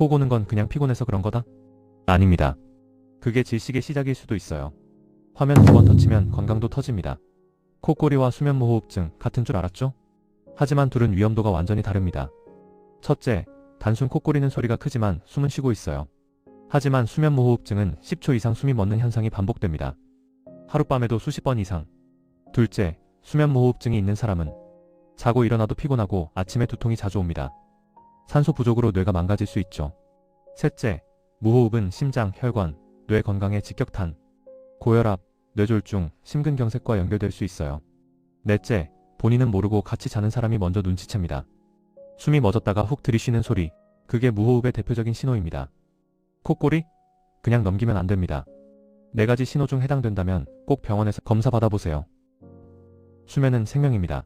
코 고는 건 그냥 피곤해서 그런 거다? 아닙니다. 그게 질식의 시작일 수도 있어요. 화면 2번 터치면 건강도 터집니다. 코골이와 수면무호흡증 같은 줄 알았죠? 하지만 둘은 위험도가 완전히 다릅니다. 첫째, 단순 코골이는 소리가 크지만 숨은 쉬고 있어요. 하지만 수면무호흡증은 10초 이상 숨이 멎는 현상이 반복됩니다. 하룻밤에도 수십 번 이상. 둘째, 수면무호흡증이 있는 사람은 자고 일어나도 피곤하고 아침에 두통이 자주 옵니다. 산소 부족으로 뇌가 망가질 수 있죠. 셋째, 무호흡은 심장, 혈관, 뇌 건강에 직격탄, 고혈압, 뇌졸중, 심근경색과 연결될 수 있어요. 넷째, 본인은 모르고 같이 자는 사람이 먼저 눈치챕니다. 숨이 멎었다가 훅 들이쉬는 소리, 그게 무호흡의 대표적인 신호입니다. 코골이? 그냥 넘기면 안 됩니다. 4가지 신호 중 해당된다면 꼭 병원에서 검사 받아보세요. 수면은 생명입니다.